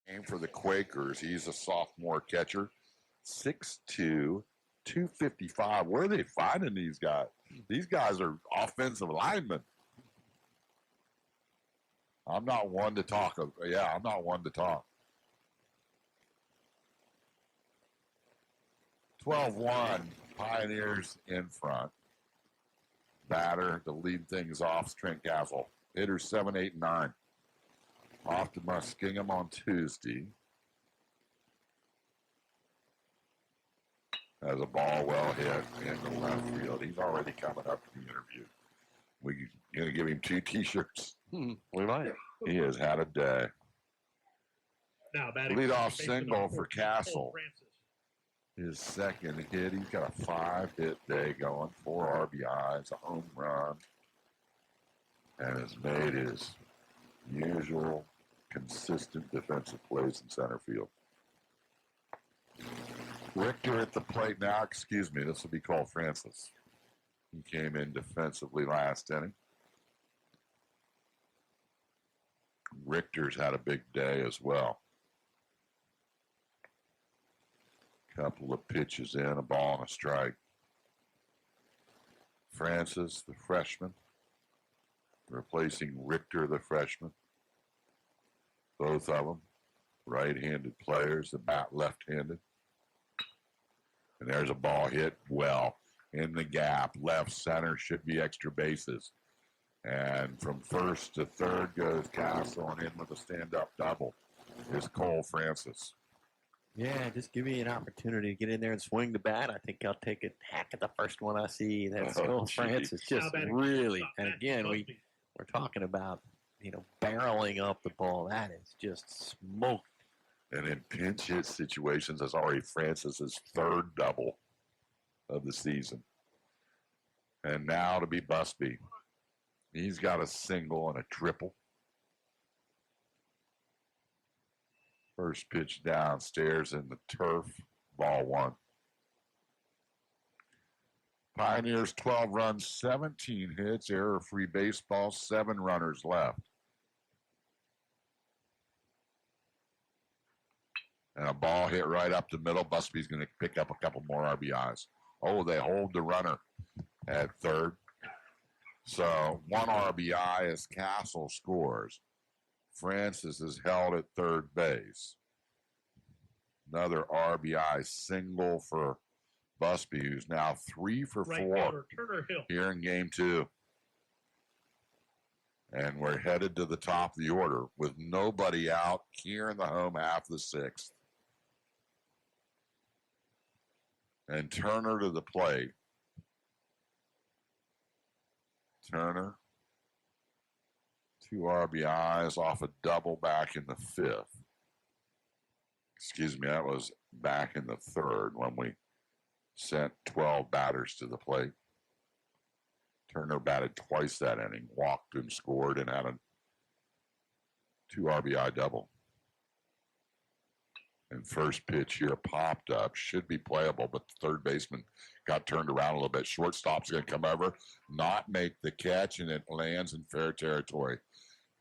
Game for the Quakers. He's a sophomore catcher. 6'2", 255. Where are they finding these guys? These guys are offensive linemen. I'm not one to talk. I'm not one to talk. 12-1, Pioneers in front. Batter to lead things off, Trent Castle. Hitters 7, 8, 9. Off to Muskingum on Tuesday. Has a ball well hit in the left field. He's already coming up to the interview. We're going to give him 2 T-shirts. We might. He has had a day. Now, batting leadoff single for Castle. His second hit. He's got a 5-hit day going. 4 RBIs, a home run. And has made his usual consistent defensive plays in center field. Richter at the plate now. Excuse me, this will be called Francis. He came in defensively last inning. Richter's had a big day as well. Couple of pitches in, a ball and a strike. Francis, the freshman, replacing Richter, the freshman. Both of them right-handed players, the bat left-handed. And there's a ball hit well in the gap. Left center, should be extra bases. And from first to third goes Castle, and in with a stand-up double is Cole Francis. Yeah, just give me an opportunity to get in there and swing the bat. I think I'll take a hack at the first one I see. That's Cole Francis. Just really, and again, we're talking about, barreling up the ball. That is just smoked. And in pinch hit situations, that's already Francis's 3rd double of the season. And now to be Busby. He's got a single and a triple. First pitch downstairs in the turf. Ball 1. Pioneers 12 runs, 17 hits, error-free baseball, 7 runners left. And a ball hit right up the middle. Busby's going to pick up a couple more RBIs. Oh, they hold the runner at third. So 1 RBI as Castle scores. Francis is held at third base. Another RBI single for Busby, who's now 3 for 4 here in game 2. And we're headed to the top of the order with nobody out here in the home half of the 6th. And Turner to the plate. Turner, 2 RBIs off a double back in the 5th. Excuse me, that was back in the 3rd when we sent 12 batters to the plate. Turner batted twice that inning, walked and scored, and had a 2 RBI double. And first pitch here popped up, should be playable, but the third baseman got turned around a little bit. Shortstop's going to come over, not make the catch, and it lands in fair territory.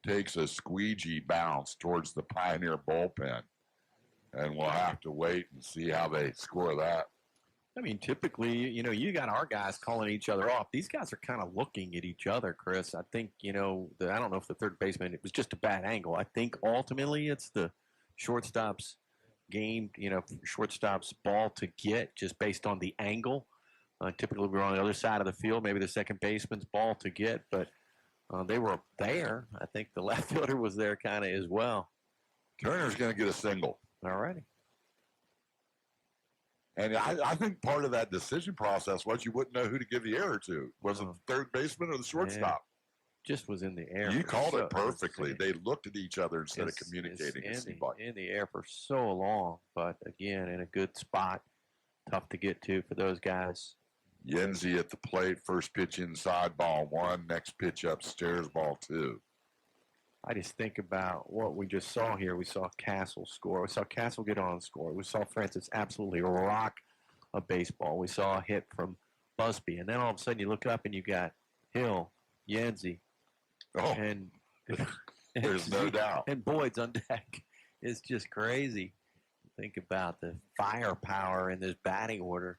Takes a squeegee bounce towards the Pioneer bullpen. And we'll have to wait and see how they score that. I mean, typically, you got our guys calling each other off. These guys are kind of looking at each other, Chris. I think, I don't know if the third baseman, it was just a bad angle. I think ultimately it's the shortstop's game, shortstop's ball to get just based on the angle. Typically, we're on the other side of the field, maybe the second baseman's ball to get, but they were there. I think the left fielder was there kind of as well. Turner's going to get a single. All righty. And I think part of that decision process was you wouldn't know who to give the error to. Was it the third baseman or the shortstop? Just was in the air. You called it perfectly. They looked at each other instead of communicating. In the air for so long, but again, in a good spot. Tough to get to for those guys. Yenzi at the plate. First pitch inside, ball 1. Next pitch upstairs, ball 2. I just think about what we just saw here. We saw Castle score. We saw Castle get on score. We saw Francis absolutely rock a baseball. We saw a hit from Busby. And then all of a sudden you look up and you got Hill, Yenzi, and there's no doubt. And Boyd's on deck. It's just crazy. Think about the firepower in this batting order.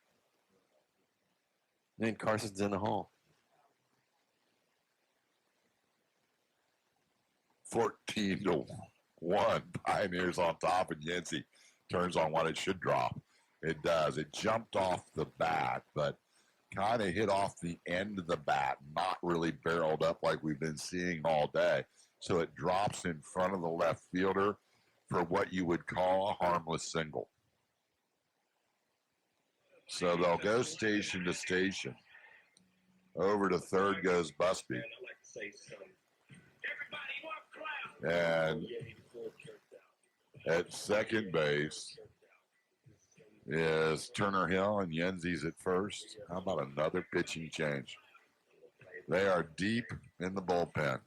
And then Carson's in the hole. 14-1. Pioneers on top, and Yancey turns on what it should drop. It does. It jumped off the bat, but kind of hit off the end of the bat, not really barreled up like we've been seeing all day. So it drops in front of the left fielder for what you would call a harmless single. So they'll go station to station. Over to third goes Busby. And at second base is Turner Hill, and Yenzi's at first. How about another pitching change? They are deep in the bullpen.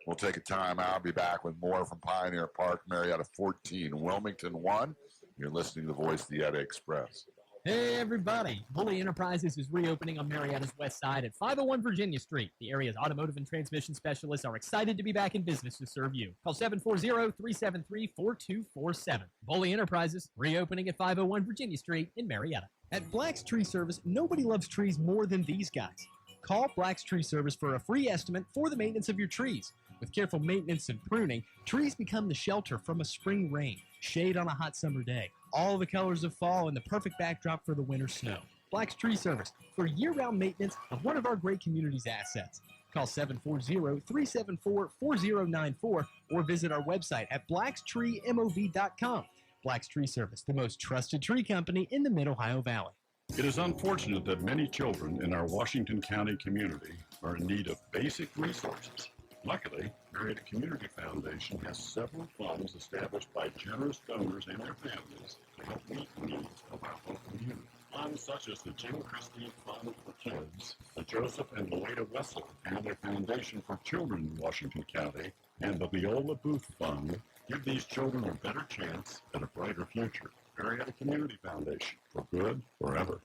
We'll take a timeout. Be back with more from Pioneer Park. Marietta 14, Wilmington 1. You're listening to the Voice of the Yeti Express. Hey, everybody. Bully Enterprises is reopening on Marietta's west side at 501 Virginia Street. The area's automotive and transmission specialists are excited to be back in business to serve you. Call 740-373-4247. Bully Enterprises, reopening at 501 Virginia Street in Marietta. At Black's Tree Service, nobody loves trees more than these guys. Call Black's Tree Service for a free estimate for the maintenance of your trees. With careful maintenance and pruning, trees become the shelter from a spring rain, shade on a hot summer day, all the colors of fall, and the perfect backdrop for the winter snow. Black's Tree Service for year-round maintenance of one of our great community's assets. Call 740-374-4094 or visit our website at blackstreemov.com. Black's Tree Service, the most trusted tree company in the Mid-Ohio Valley. It is unfortunate that many children in our Washington County community are in need of basic resources. Luckily, Marietta Community Foundation has several funds established by generous donors and their families to help meet the needs of our local community. Funds such as the Jim Christie Fund for Kids, the Joseph and Loretta Wessel and their Foundation for Children in Washington County, and the Viola Booth Fund give these children a better chance at a brighter future. Marietta Community Foundation, for good forever.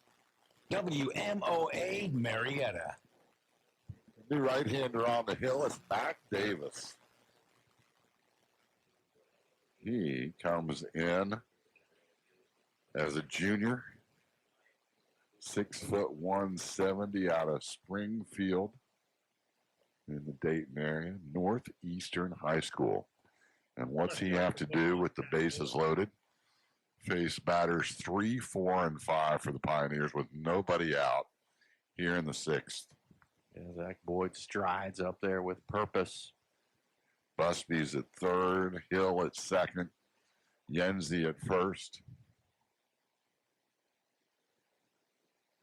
WMOA Marietta. New right-hander on the hill is Mac Davis. He comes in as a junior, 6'1", out of Springfield in the Dayton area, Northeastern High School. And what's he have to do with the bases loaded? Face batters 3, 4, and 5 for the Pioneers with nobody out here in the sixth. Yeah, Zach Boyd strides up there with purpose. Busby's at third, Hill at second, Yenzi at first.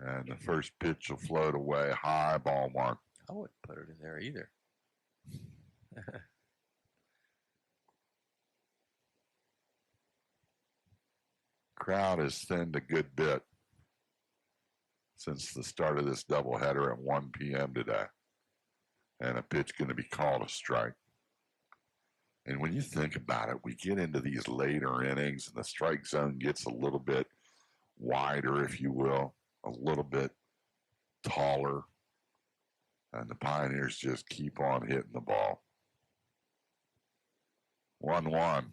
And the first pitch will float away, high, ball one. I wouldn't put it in there either. Crowd has thinned a good bit since the start of this doubleheader at 1 p.m. today. And a pitch going to be called a strike. And when you think about it, we get into these later innings and the strike zone gets a little bit wider, if you will, a little bit taller. And the Pioneers just keep on hitting the ball. 1-1.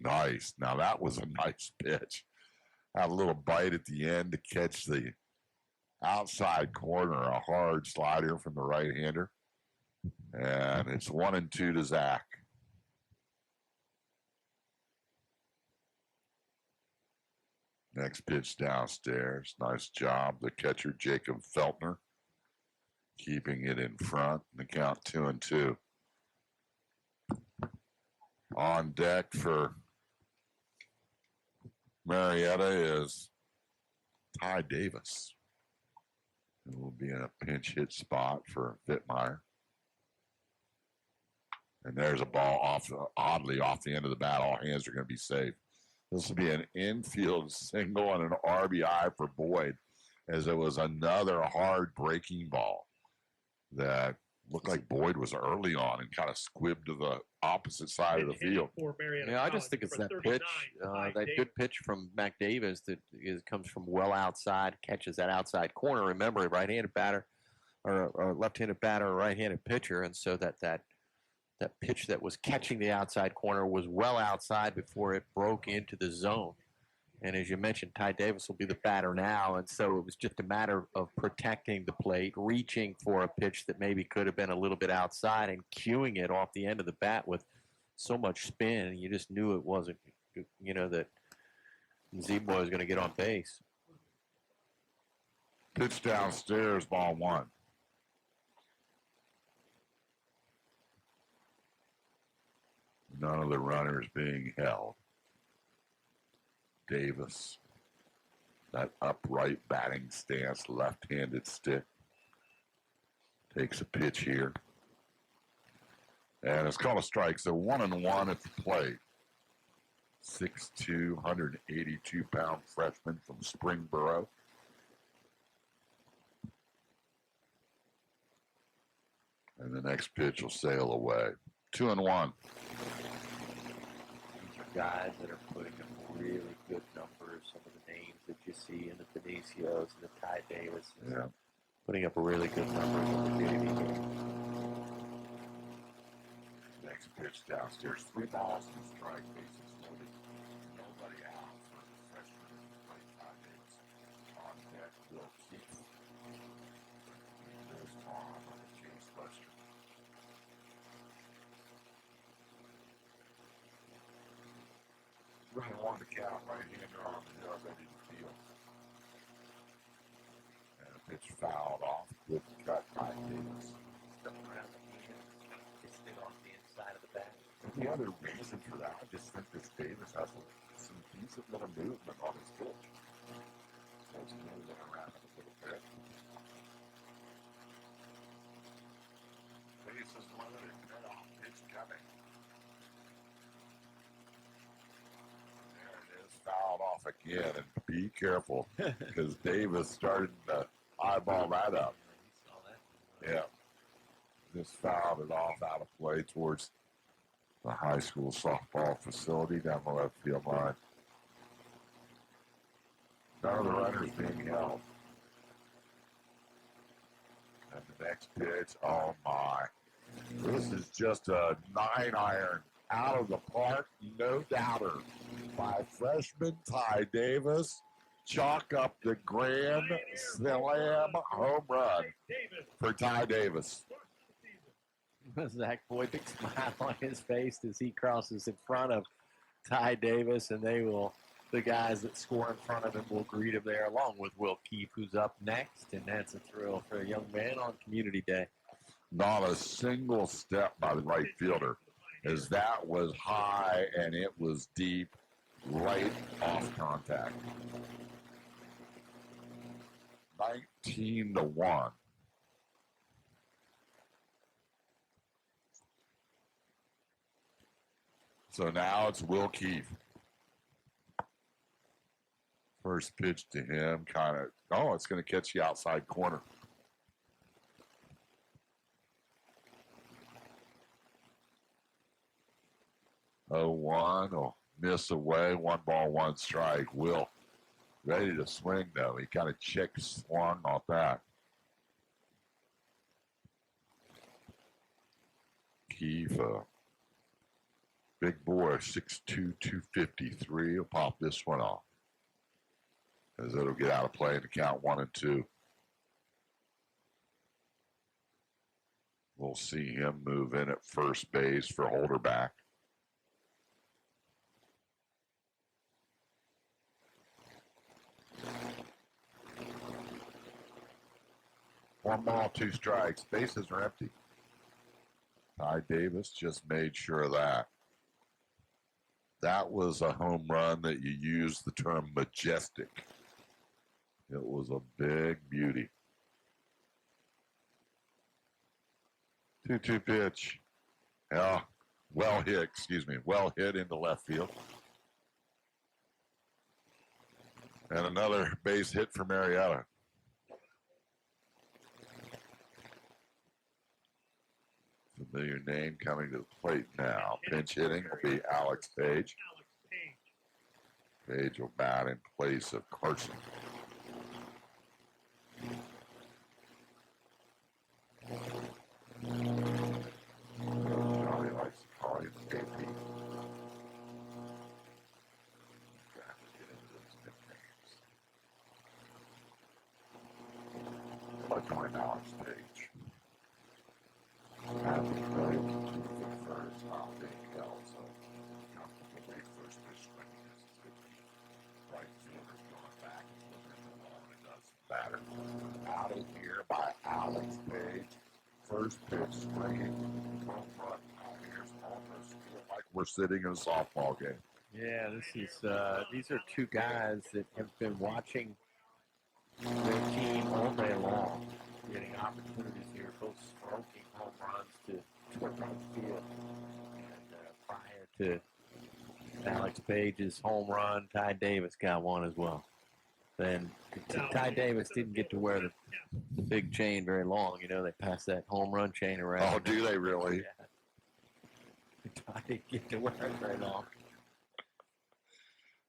Nice. Now that was a nice pitch. Had a little bite at the end to catch the outside corner, a hard slider from the right-hander. And it's 1-2 to Zach. Next pitch downstairs. Nice job. The catcher, Jacob Feltner, keeping it in front. The count 2-2. On deck for Marietta is Ty Davis. It will be in a pinch hit spot for Vittmeyer. And there's a ball oddly off the end of the bat. All hands are going to be safe. This will be an infield single and an RBI for Boyd, as it was another hard breaking ball that looked like Boyd was early on and kind of squibbed to the opposite side of the field. Yeah, I just think it's that pitch, that good pitch from Mac Davis that comes from well outside, catches that outside corner. Remember, a right-handed batter or left-handed batter, or right-handed pitcher, and so that that pitch that was catching the outside corner was well outside before it broke into the zone. And as you mentioned, Ty Davis will be the batter now. And so it was just a matter of protecting the plate, reaching for a pitch that maybe could have been a little bit outside and cueing it off the end of the bat with so much spin. And you just knew it wasn't, that Z-Boy was going to get on base. Pitch downstairs, ball one. None of the runners being held. Davis, that upright batting stance, left-handed stick, takes a pitch here. And it's called a strike, so 1-1 at the plate. 6'2", 182-pound freshman from Springboro. And the next pitch will sail away. 2-1. Guys that are putting up really good numbers. Some of the names that you see in the Benicios and the Ty Davis, putting up really good numbers on the JV game. Next pitch downstairs, 3 balls and strike, bases loaded. Nobody out for the freshman right Ty Davis. On deck, Will Keith. There's Tom on the James Buster. Running on the count, right-hander on the hill, ready to field. And a pitch fouled off, good cut by Davis. Stepping around the hand, it's it off the inside of the bat. And the other reason for that, I just think this Davis has some decent little movement on his pitch. So it's moving around a little bit. Bases loaded, cut off, pitch coming. Fouled off again, and be careful because Davis started to eyeball that up. Yeah, just fouled it off out of play towards the high school softball facility down the left field line. None of the runners being held. And the next pitch, oh my. This is just a 9-iron out of the park, no doubter, by freshman Ty Davis. Chalk up the grand slam home run for Ty Davis. Zach Boyd, big smile on his face as he crosses in front of Ty Davis, and the guys that score in front of him will greet him there, along with Will Keefe, who's up next, and that's a thrill for a young man on Community Day. Not a single step by the right fielder, as that was high and it was deep, right off contact. 19-1. So now it's Will Keefe. First pitch to him, it's going to catch the outside corner. Oh, 1, miss away, 1 ball, 1 strike. Will ready to swing, though. He kind of swung off that. Keefe, big boy, 6'2", 253. He'll pop this one off, as it'll get out of play in the count 1 and 2. We'll see him move in at first base for Holderback. One ball, 2 strikes. Bases are empty. Ty Davis just made sure of that. That was a home run that you used the term majestic. It was a big beauty. 2-2 pitch. Yeah, well hit into left field. And another base hit for Marietta. Familiar name coming to the plate now. Pinch hitting will be Alex Page. Page will bat in place of Carson. Johnny join Alex Page. At the break, the third is not being held, so comes to the first pitch swinging as it's good. Right fielder's going back and delivering the ball, and it doesn't matter. Out of here by Alex Page. First pitch swinging. Home run. Here's almost feel like we're sitting in a softball game. Yeah, this is these are two guys that have been watching their team all day long, getting opportunities here, both stroking home runs to right field. And prior to Alex Page's home run, Ty Davis got one as well. Then Ty Davis didn't get to wear the big chain very long. You know, they passed that home run chain around. Oh, do they really? Yeah. Ty didn't get to wear it very long.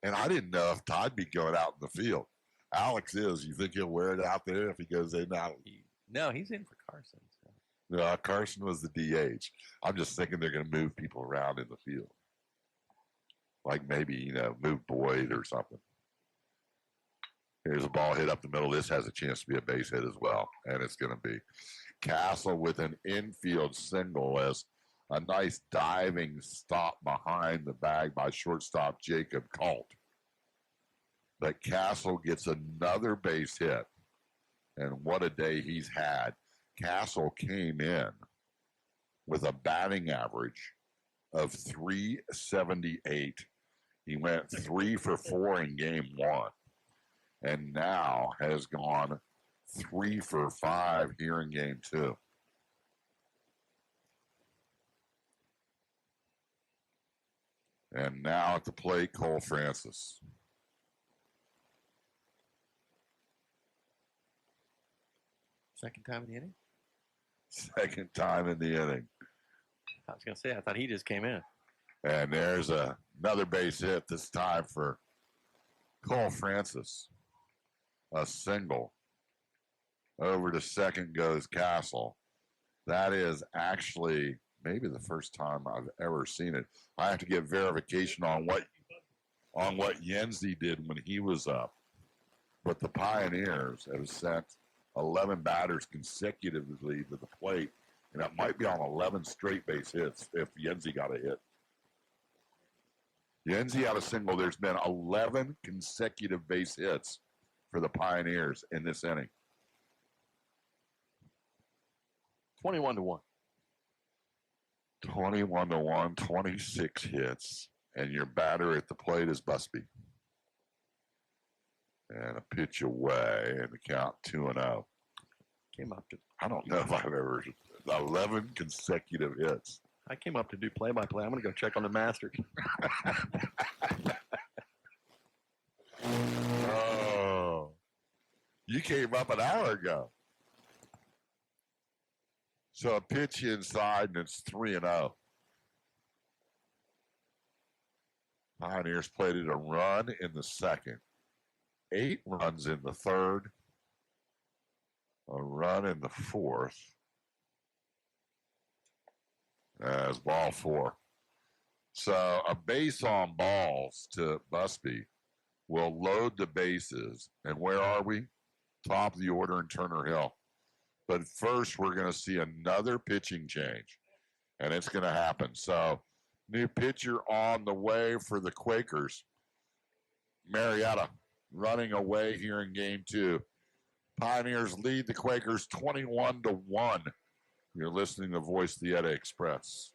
And I didn't know if Todd be going out in the field. Alex is. You think he'll wear it out there if he goes in out? No, he's in for Carson. So. No, Carson was the DH. I'm just thinking they're going to move people around in the field. Like maybe, you know, move Boyd or something. Here's a ball hit up the middle. This has a chance to be a base hit as well. And it's going to be Castle with an infield single as a nice diving stop behind the bag by shortstop Jacob Colt. But Castle gets another base hit. And what a day he's had. Castle came in with a batting average of .378. He went 3 for 4 in game 1. And now has gone 3 for 5 here in game 2. And now at the plate, Cole Francis. Second time in the inning? Second time in the inning. I was going to say, I thought he just came in. And there's another base hit, this time for Cole Francis. A single. Over to second goes Castle. That is actually maybe the first time I've ever seen it. I have to get verification on what Yenzi did when he was up. But the Pioneers have sent 11 batters consecutively to the plate, and that might be on 11 straight base hits if Yenzi got a hit. Yenzi had a single. There's been 11 consecutive base hits for the Pioneers in this inning. 21-1. 21-1, 26 hits, and your batter at the plate is Busby. And a pitch away, and the count 2-0. Came up to. I don't know if I've ever 11 consecutive hits. I came up to do play-by-play. I'm going to go check on the Masters. Oh, you came up an hour ago. So a pitch inside, and it's 3-0. Pioneers plated a run in the second, 8 runs in the third, a run in the fourth. As ball 4. So a base on balls to Busby will load the bases. And where are we? Top of the order in Turner Hill. But first, we're going to see another pitching change, and it's going to happen. So, new pitcher on the way for the Quakers. Marietta running away here in game 2. Pioneers lead the Quakers 21-1. You're listening to Voice the Edda Express.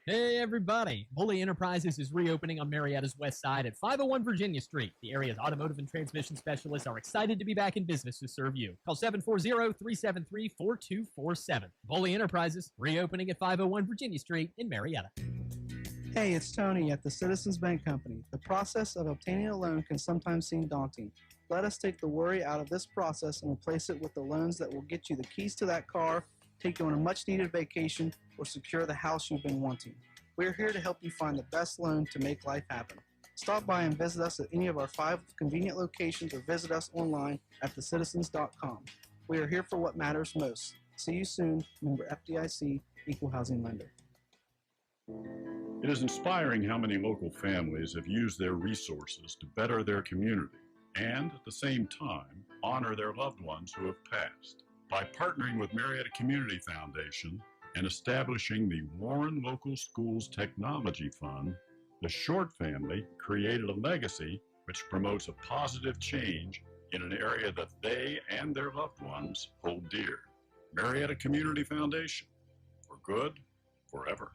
Hey, everybody. Bully Enterprises is reopening on Marietta's west side at 501 Virginia Street. The area's automotive and transmission specialists are excited to be back in business to serve you. Call 740-373-4247. Bully Enterprises, reopening at 501 Virginia Street in Marietta. Hey, it's Tony at the Citizens Bank Company. The process of obtaining a loan can sometimes seem daunting. Let us take the worry out of this process and replace it with the loans that will get you the keys to that car, take you on a much-needed vacation, or secure the house you've been wanting. We're here to help you find the best loan to make life happen. Stop by and visit us at any of our 5 convenient locations or visit us online at thecitizens.com. We are here for what matters most. See you soon. Member FDIC, Equal Housing Lender. It is inspiring how many local families have used their resources to better their community and, at the same time, honor their loved ones who have passed. By partnering with Marietta Community Foundation and establishing the Warren Local Schools Technology Fund, the Short family created a legacy which promotes a positive change in an area that they and their loved ones hold dear. Marietta Community Foundation, for good, forever.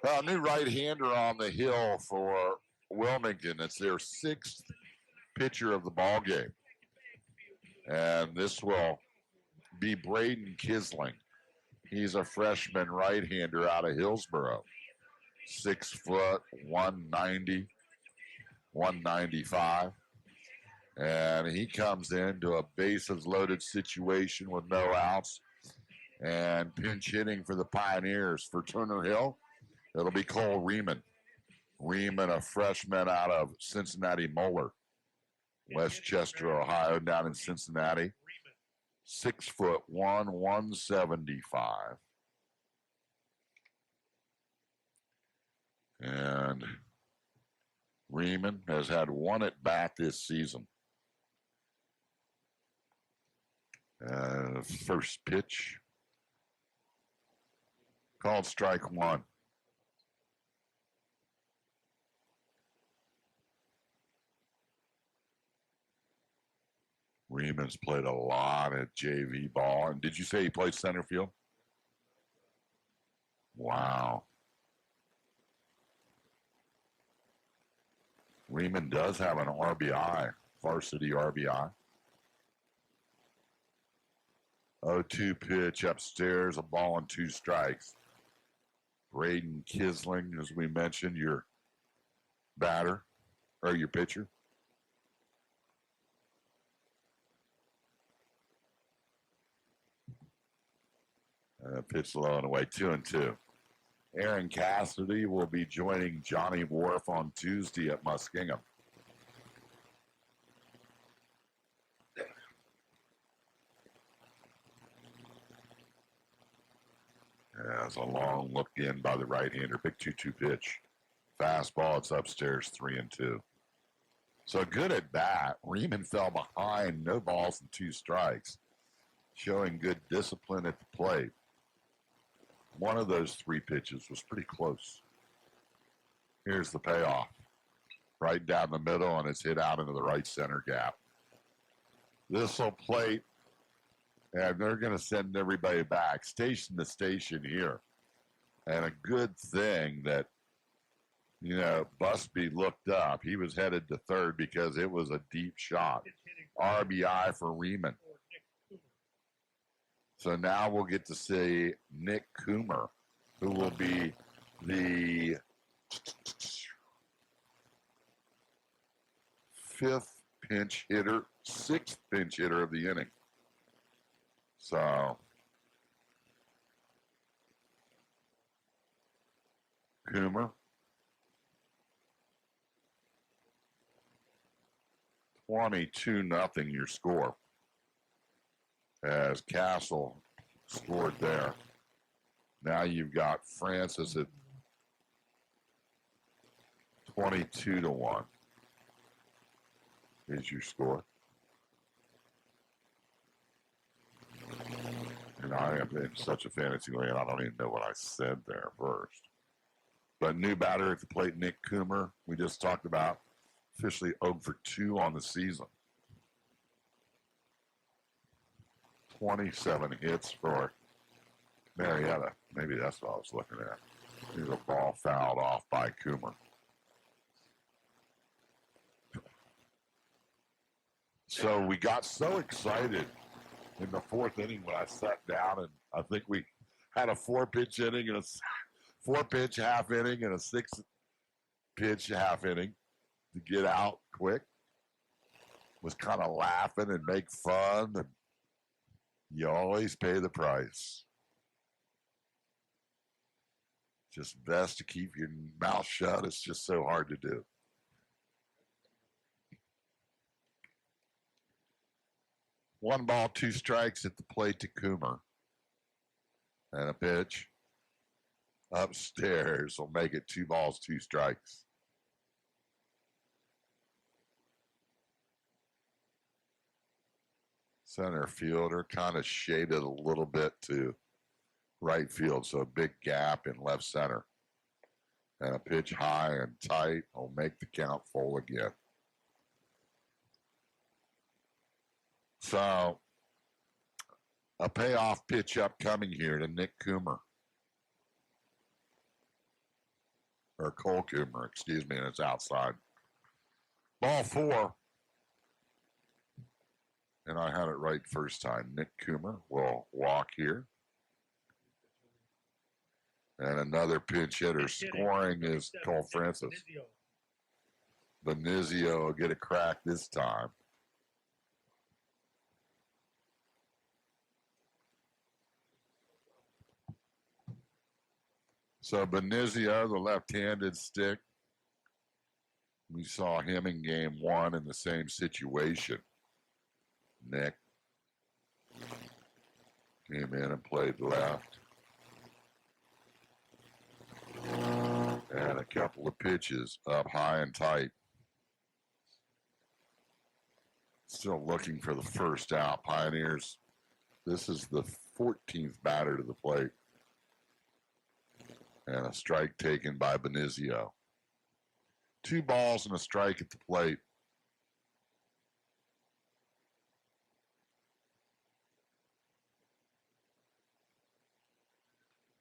A new right-hander on the hill for Wilmington. It's their sixth pitcher of the ball game. And this will be Braden Kisling. He's a freshman right-hander out of Hillsboro. 6 foot, 190, 195. And he comes into a bases loaded situation with no outs and pinch hitting for the Pioneers. For Turner Hill, it'll be Cole Riemann. Riemann, a freshman out of Cincinnati Moeller, Westchester, Ohio, down in Cincinnati. 6 foot, 175. And Riemann has had one at bat this season. First pitch called strike one. Riemann's played a lot at JV ball. And did you say he played center field? Wow. Riemann does have an RBI, varsity RBI. 0-2 pitch upstairs, a ball and 2 strikes. Braden Kisling, as we mentioned, your batter, or your pitcher. Pitch low and away, 2-2. Aaron Cassidy will be joining Johnny Wharf on Tuesday at Muskingum. As a long look in by the right-hander, big 2-2 pitch. Fastball, it's upstairs, 3-2. So good at bat. Riemann fell behind, no balls and 2 strikes, showing good discipline at the plate. One of those 3 pitches was pretty close. Here's the payoff. Right down the middle, and it's hit out into the right center gap. This will plate, and they're going to send everybody back, station to station here. And a good thing that, you know, Busby looked up. He was headed to third because it was a deep shot. RBI for Riemann. So now we'll get to see Nick Coomer, who will be the 5th pinch hitter, 6th pinch hitter of the inning. So Coomer, 22-0 your score. As Castle scored there. Now you've got Francis at 22-1 is your score. And I am in such a fantasy land, I don't even know what I said there first. But new batter at the plate, Nick Coomer, we just talked about, officially 0 for 2 on the season. 27 hits for Marietta. Maybe that's what I was looking at. Here's a ball fouled off by Coomer. So we got so excited in the 4th inning when I sat down, and I think we had a 4-pitch inning and a 4-pitch half inning and a 6-pitch half inning to get out quick. Was kind of laughing and make fun, and you always pay the price. Just best to keep your mouth shut. It's just so hard to do. One ball, 2 strikes at the plate to Coomer. And a pitch upstairs will make it 2 balls, 2 strikes. Center fielder kind of shaded a little bit to right field, so a big gap in left center. And a pitch high and tight will make the count full again. So a payoff pitch upcoming here to Nick Coomer. Or Cole Coomer, excuse me, and it's outside. Ball 4. And I had it right first time. Nick Coomer will walk here. And another pinch hitter scoring is Cole Francis. Benizio will get a crack this time. So Benizio, the left-handed stick, we saw him in game 1 in the same situation. Nick came in and played left. And a couple of pitches up high and tight. Still looking for the first out. Pioneers, this is the 14th batter to the plate. And a strike taken by Benizio. 2 balls and a strike at the plate.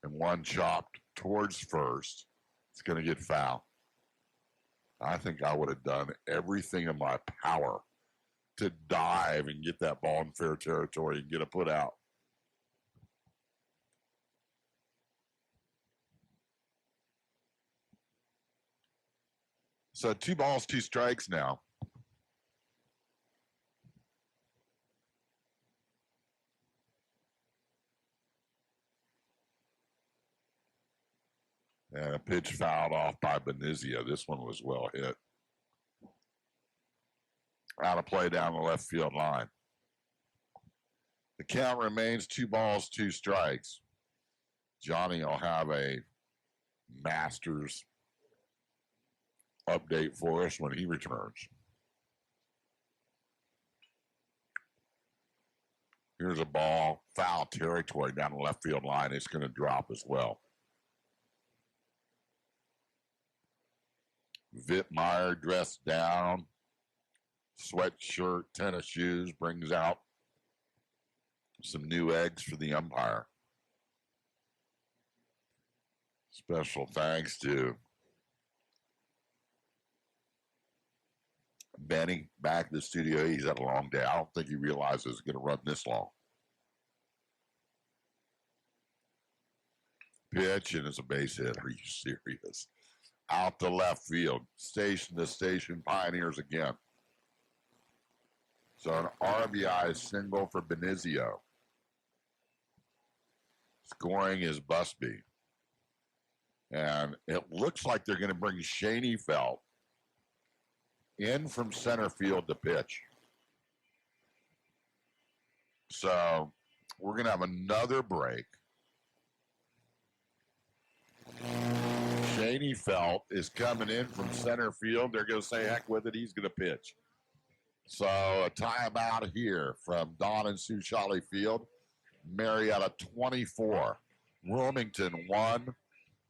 And one chopped towards first. It's going to get foul. I think I would have done everything in my power to dive and get that ball in fair territory and get a put out. So 2 balls, 2 strikes now. And a pitch fouled off by Benizio. This one was well hit. Out of play down the left field line. The count remains 2 balls, 2 strikes. Johnny will have a Masters update for us when he returns. Here's a ball, foul territory down the left field line. It's going to drop as well. Vittmeyer dressed down, sweatshirt, tennis shoes, brings out some new eggs for the umpire. Special thanks to Benny back in the studio. He's had a long day. I don't think he realizes it's going to run this long. Pitch, and it's a base hit. Are you serious? Out to left field. Station to station, Pioneers again. So an RBI single for Benizio. Scoring is Busby. And it looks like they're going to bring Shaney Felt in from center field to pitch. So we're going to have another break. Shaney Felt is coming in from center field. They're going to say, heck with it, he's going to pitch. So a timeout here from Don and Sue Shawley Field. Marietta 24, Wilmington 1.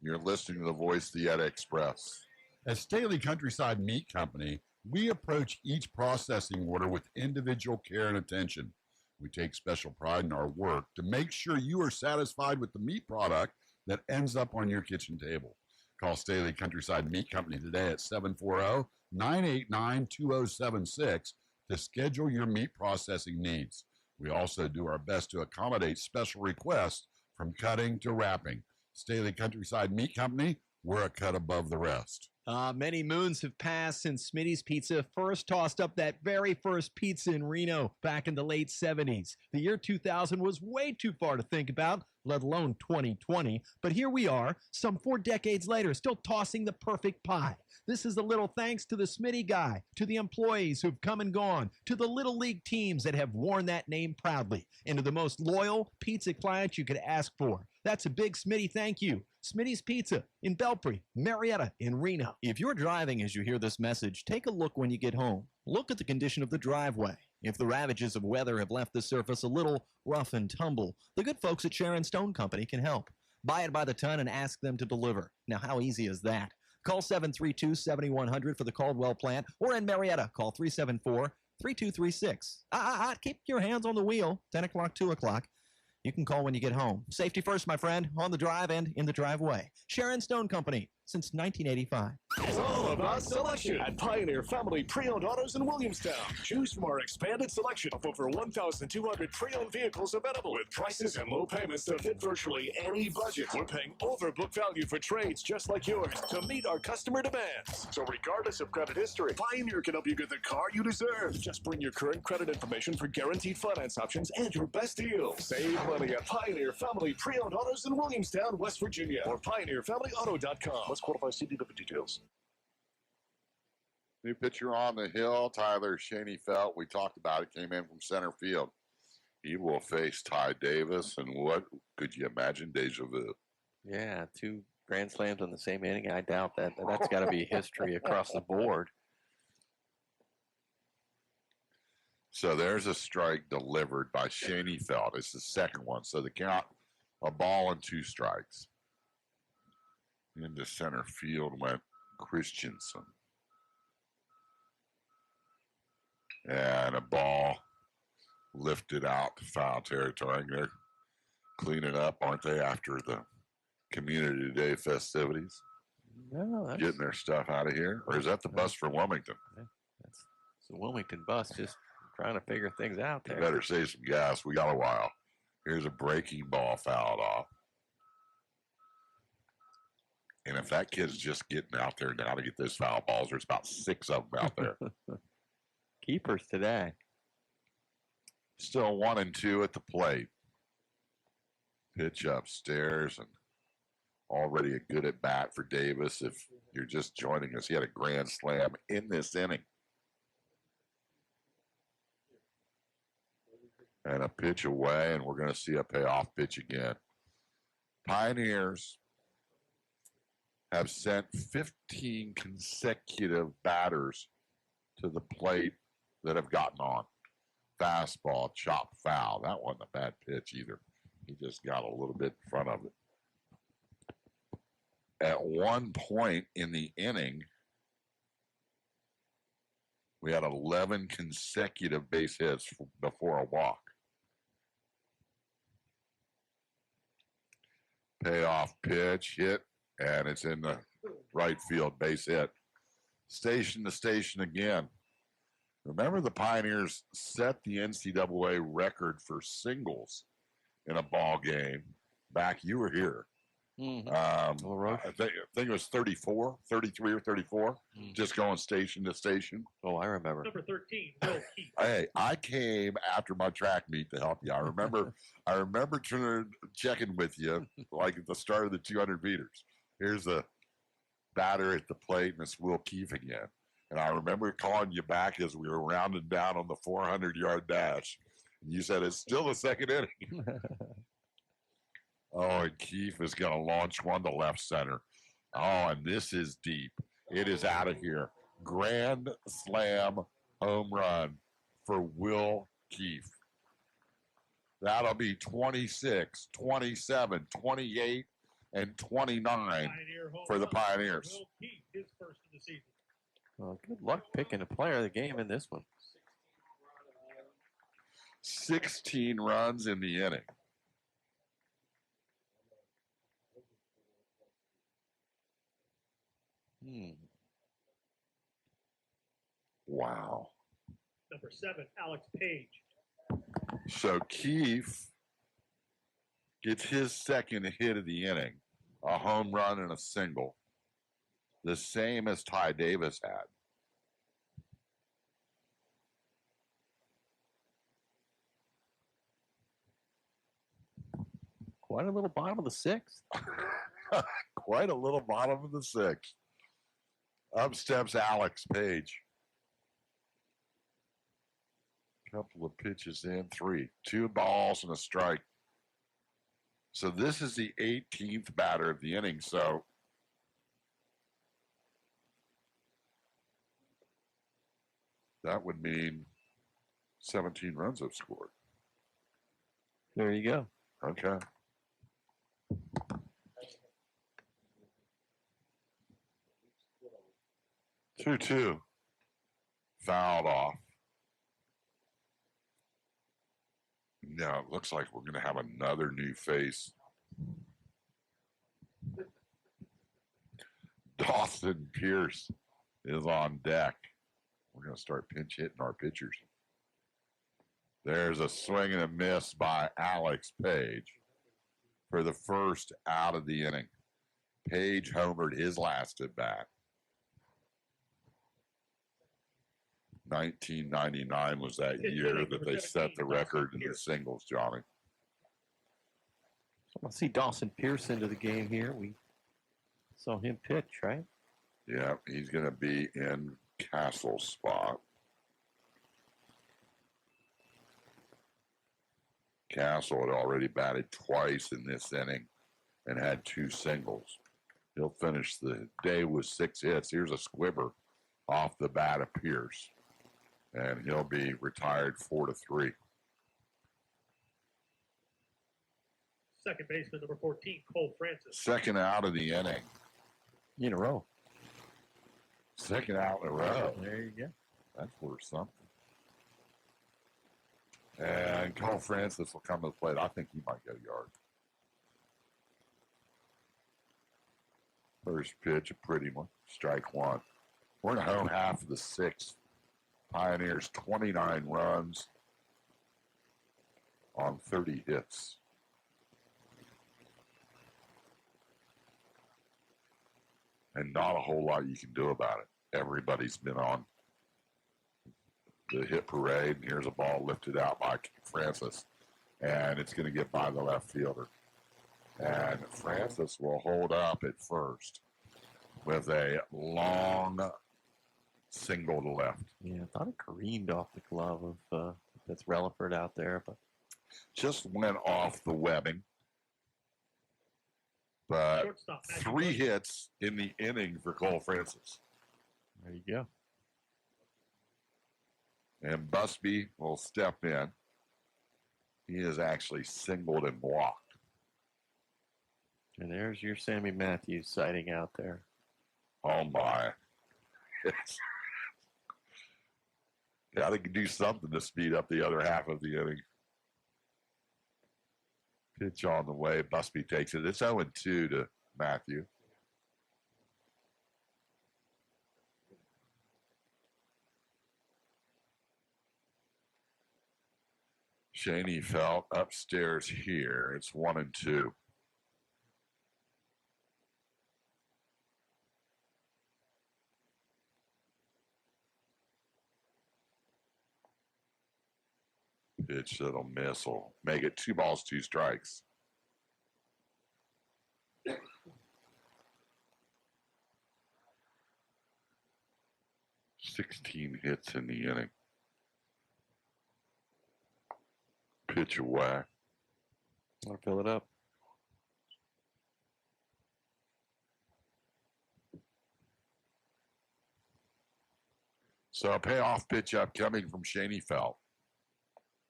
You're listening to the Voice of the Yetta Express. At Staley Countryside Meat Company, we approach each processing order with individual care and attention. We take special pride in our work to make sure you are satisfied with the meat product that ends up on your kitchen table. Call Staley Countryside Meat Company today at 740-989-2076 to schedule your meat processing needs. We also do our best to accommodate special requests from cutting to wrapping. Staley Countryside Meat Company, we're a cut above the rest. Many moons have passed since Smitty's Pizza first tossed up that very first pizza in Reno back in the late 70s. The year 2000 was way too far to think about, let alone 2020. But here we are, some 4 decades later, still tossing the perfect pie. This is a little thanks to the Smitty guy, to the employees who've come and gone, to the Little League teams that have worn that name proudly, and to the most loyal pizza clients you could ask for. That's a big Smitty thank you. Smitty's Pizza in Belpre, Marietta, and Reno. If you're driving as you hear this message, take a look when you get home. Look at the condition of the driveway. If the ravages of weather have left the surface a little rough and tumble, the good folks at Sharon Stone Company can help. Buy it by the ton and ask them to deliver. Now, how easy is that? Call 732-7100 for the Caldwell plant, or in Marietta, call 374-3236. Keep your hands on the wheel, 10 o'clock, 2 o'clock. You can call when you get home. Safety first, my friend, on the drive and in the driveway. Sharon Stone Company, since 1985. It's all about selection at Pioneer Family Pre-Owned Autos in Williamstown. Choose from our expanded selection of over 1,200 pre-owned vehicles available with prices and low payments to fit virtually any budget. We're paying over book value for trades just like yours to meet our customer demands. So regardless of credit history, Pioneer can help you get the car you deserve. Just bring your current credit information for guaranteed finance options and your best deal. Save money at Pioneer Family Pre-Owned Autos in Williamstown, West Virginia, or PioneerFamilyAuto.com. Let's qualify CDW details. New pitcher on the hill, Tyler Shaneyfelt. We talked about it, came in from center field. He will face Ty Davis, and what could you imagine? Deja vu. Yeah, 2 grand slams in the same inning. I doubt that. That's got to be history across the board. So there's a strike delivered by Shaneyfelt. It's the second one. So the count, a ball and 2 strikes. Into center field went Christensen. And a ball lifted out to foul territory. They're cleaning up, aren't they, after the Community Day festivities? No, that's, Getting their stuff out of here? Or is that the bus for Wilmington? that's the Wilmington bus just trying to figure things out They there. better save some gas. We got a while. Here's a breaking ball fouled off. And if that kid's just getting out there now to get those foul balls, there's about 6 of them out there. Keepers today. Still 1-2 at the plate. Pitch upstairs, and already a good at bat for Davis. If you're just joining us, he had a grand slam in this inning. And a pitch away, and we're going to see a payoff pitch again. Pioneers have sent 15 consecutive batters to the plate that have gotten on. Fastball, chop foul. That wasn't a bad pitch either. He just got a little bit in front of it. At one point in the inning, we had 11 consecutive base hits before a walk. Payoff pitch, hit, and it's in the right field, base hit. Station to station again. Remember, the Pioneers set the NCAA record for singles in a ball game back. You were here. Mm-hmm. I think it was 33 or 34, just going station to station. Oh, I remember. Number 13, Will Keith. Hey, I came after my track meet to help you. I remember checking with you like at the start of the 200 meters. Here's a batter at the plate, and it's Will Keith again. And I remember calling you back as we were rounding down on the 400-yard dash. And you said, it's still the second inning. Oh, and Keefe is going to launch one to left center. Oh, and this is deep. It is out of here. Grand slam home run for Will Keefe. That'll be 26, 27, 28, and 29 Pioneer home for the run. Pioneers. Will Keith, his first of the season. Well, good luck picking a player of the game in this one. 16 runs in the inning. Wow. Number 7, Alex Page. So Keefe gets his second hit of the inning, a home run and a single, the same as Ty Davis had. Quite a little bottom of the 6th. Quite a little bottom of the 6th. Up steps Alex Page. Couple of pitches in, 3. 2 balls and a strike. So this is the 18th batter of the inning. So that would mean 17 runs have scored. There you go. Okay. 2-2. Fouled off. Now it looks like we're going to have another new face. Dawson Pierce is on deck. We're going to start pinch hitting our pitchers. There's a swing and a miss by Alex Page for the first out of the inning. Page homered his last at bat. 1999 was that year that they set the record in the singles, Johnny. So I see Dawson Pierce into the game here. We saw him pitch, right? Yeah, he's going to be in Castle's spot. Castle had already batted twice in this inning and had 2 singles. He'll finish the day with 6 hits. Here's a squibber off the bat of Pierce, and he'll be retired 4-3. Second baseman, number 14, Cole Francis. Second out of the inning. In a row. Second out in a row. There you go. That's worth something. And Cole Francis will come to the plate. I think he might get a yard. First pitch, a pretty one. Strike one. We're in the home half of the 6th. Pioneers 29 runs on 30 hits. And not a whole lot you can do about it. Everybody's been on the hit parade. And here's a ball lifted out by Francis. And it's going to get by the left fielder. And Francis will hold up at first with a long single to left. Yeah, I thought it careened off the glove of that's Relaford out there, but Just went off the webbing. But Shortstop, Matthew 3 Wilson. hits in the inning for Cole Francis. there you go. And Busby will step in. He is actually singled and blocked. And there's your Sammy Matthews sighting out there. Oh my. Got to do something to speed up the other half of the inning. Pitch on the way. Busby takes it. It's 0-2 to Matthew. Shaney felt upstairs here. It's 1-2. Pitch that'll miss will make it 2 balls, 2 strikes. $16 hits in the inning. Pitch away. I'll fill it up. So a payoff pitch up coming from Shaney Felt.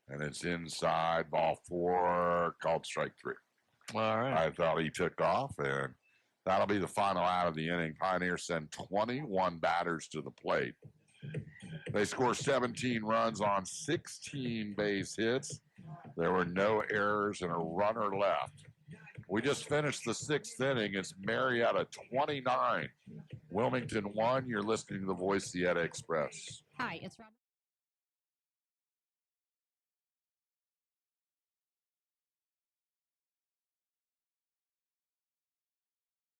And it's inside, ball 4, called strike 3. All right. I thought he took off, and that'll be the final out of the inning. Pioneers send 21 batters to the plate. They score 17 runs on 16 base hits. There were no errors and a runner left. We just finished the 6th inning. It's Marietta 29, Wilmington 1. You're listening to the Voice Express. Hi, it's Robert.